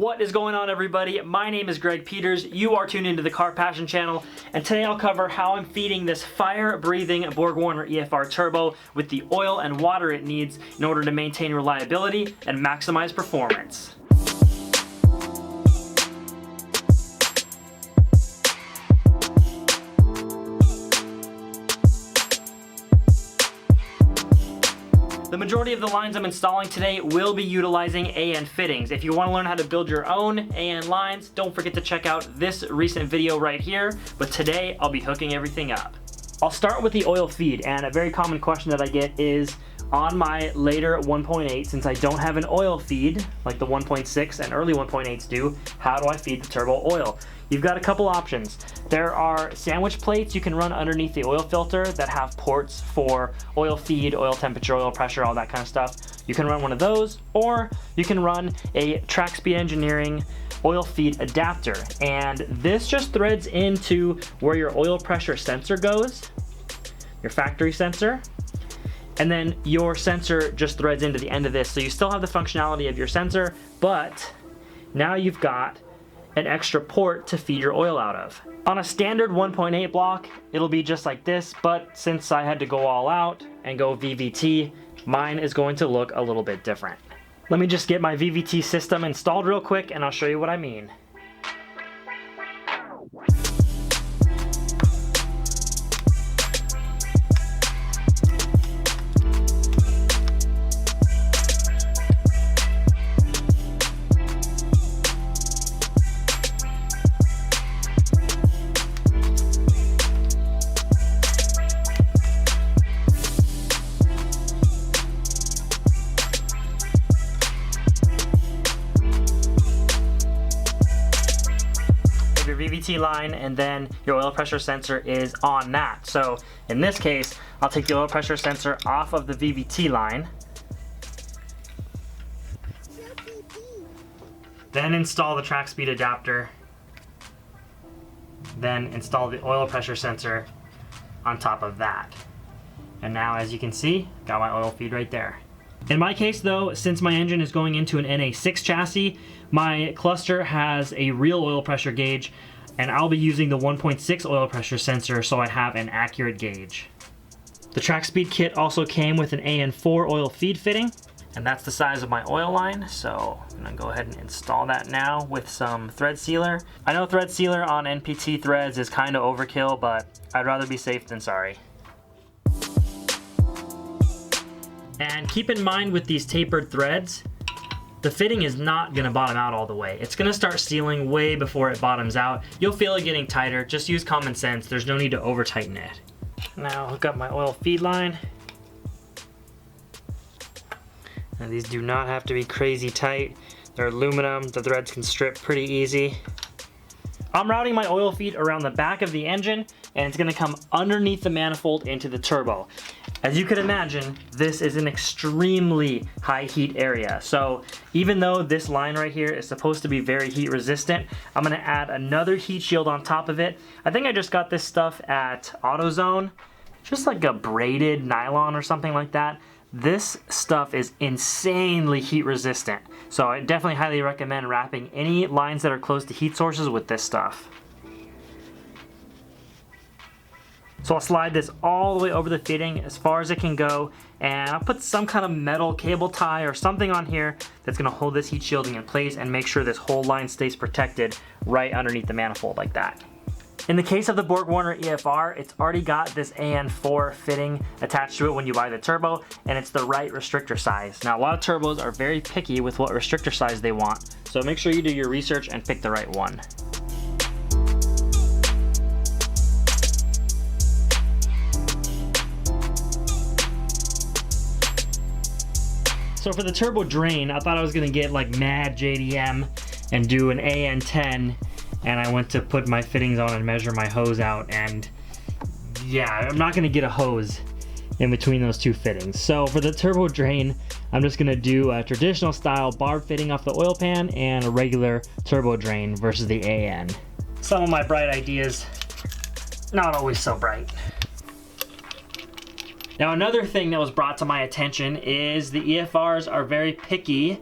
What is going on, everybody? My name is Greg Peters. You are tuned into the Car Passion channel, and today I'll cover how I'm feeding this fire-breathing BorgWarner EFR Turbo with the oil and water it needs in order to maintain reliability and maximize performance. The majority of the lines I'm installing today will be utilizing AN fittings. If you want to learn how to build your own AN lines, don't forget to check out this recent video right here, but today I'll be hooking everything up. I'll start with the oil feed, and a very common question that I get is, on my later 1.8, since I don't have an oil feed like the 1.6 and early 1.8s do, how do I feed the turbo oil? You've got a couple options. There are sandwich plates you can run underneath the oil filter that have ports for oil feed, oil temperature, oil pressure, all that kind of stuff. You can run one of those, or you can run a Track Speed Engineering oil feed adapter, and this just threads into where your oil pressure sensor goes, your factory sensor, and then your sensor just threads into the end of this. So you still have the functionality of your sensor, but now you've got an extra port to feed your oil out of. On a standard 1.8 block, it'll be just like this, but since I had to go all out and go VVT, mine is going to look a little bit different. Let me just get my VVT system installed real quick and I'll show you what I mean. Your VVT line, and then your oil pressure sensor is on that. So in this case, I'll take the oil pressure sensor off of the VVT line, then install the track speed adapter, then install the oil pressure sensor on top of that. And now, as you can see, got my oil feed right there. In my case though, since my engine is going into an NA6 chassis, my cluster has a real oil pressure gauge, and I'll be using the 1.6 oil pressure sensor so I have an accurate gauge. The track speed kit also came with an AN4 oil feed fitting, and that's the size of my oil line, so I'm gonna go ahead and install that now with some thread sealer. I know thread sealer on NPT threads is kind of overkill, but I'd rather be safe than sorry. And keep in mind with these tapered threads, the fitting is not gonna bottom out all the way. It's gonna start sealing way before it bottoms out. You'll feel it getting tighter. Just use common sense. There's no need to over tighten it. Now hook up my oil feed line. Now these do not have to be crazy tight. They're aluminum. The threads can strip pretty easy. I'm routing my oil feed around the back of the engine, and it's gonna come underneath the manifold into the turbo. As you can imagine, this is an extremely high heat area. So even though this line right here is supposed to be very heat resistant, I'm gonna add another heat shield on top of it. I think I just got this stuff at AutoZone, just like a braided nylon or something like that. This stuff is insanely heat resistant. So I definitely highly recommend wrapping any lines that are close to heat sources with this stuff. So I'll slide this all the way over the fitting as far as it can go, and I'll put some kind of metal cable tie or something on here that's gonna hold this heat shielding in place and make sure this whole line stays protected right underneath the manifold like that. In the case of the BorgWarner EFR, it's already got this AN4 fitting attached to it when you buy the turbo, and it's the right restrictor size. Now, a lot of turbos are very picky with what restrictor size they want, so make sure you do your research and pick the right one. So for the turbo drain, I thought I was gonna get like mad JDM and do an AN10, and I went to put my fittings on and measure my hose out, and yeah, I'm not gonna get a hose in between those two fittings. So for the turbo drain, I'm just gonna do a traditional style barb fitting off the oil pan and a regular turbo drain versus the AN. Some of my bright ideas, not always so bright. Now another thing that was brought to my attention is the EFRs are very picky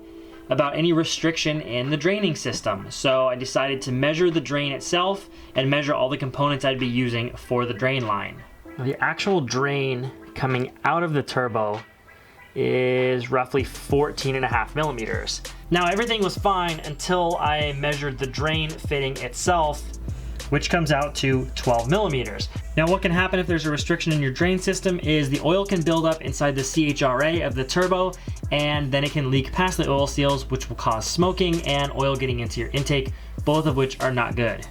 about any restriction in the draining system. So I decided to measure the drain itself and measure all the components I'd be using for the drain line. The actual drain coming out of the turbo is roughly 14.5 millimeters. Now everything was fine until I measured the drain fitting itself, which comes out to 12 millimeters. Now what can happen if there's a restriction in your drain system is the oil can build up inside the CHRA of the turbo, and then it can leak past the oil seals, which will cause smoking and oil getting into your intake, both of which are not good.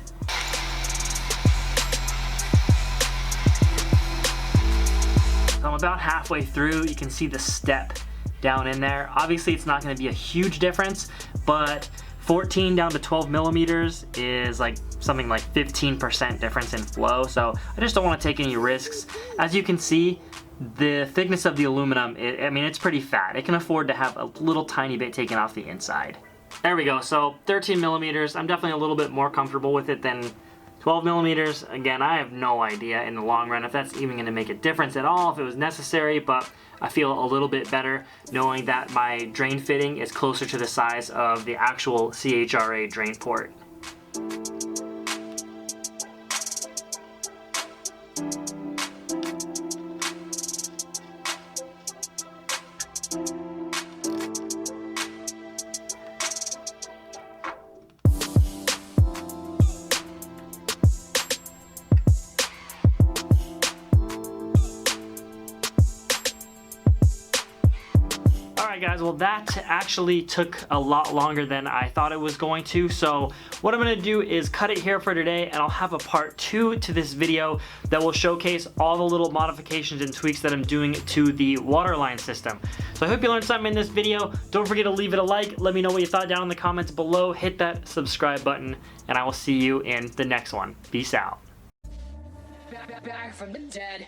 So I'm about halfway through. You can see the step down in there. Obviously it's not going to be a huge difference, but 14 down to 12 millimeters is like something like 15% difference in flow. So I just don't want to take any risks. As you can see, the thickness of the aluminum, I mean, it's pretty fat. It can afford to have a little tiny bit taken off the inside. There we go. So 13 millimeters. I'm definitely a little bit more comfortable with it than 12 millimeters. Again, I have no idea in the long run if that's even going to make a difference at all, if it was necessary, but I feel a little bit better knowing that my drain fitting is closer to the size of the actual CHRA drain port. Alright guys, well that actually took a lot longer than I thought it was going to, so what I'm going to do is cut it here for today, and I'll have a part 2 to this video that will showcase all the little modifications and tweaks that I'm doing to the waterline system. So I hope you learned something in this video. Don't forget to leave it a like, let me know what you thought down in the comments below, hit that subscribe button, and I will see you in the next one. Peace out. Back from the dead.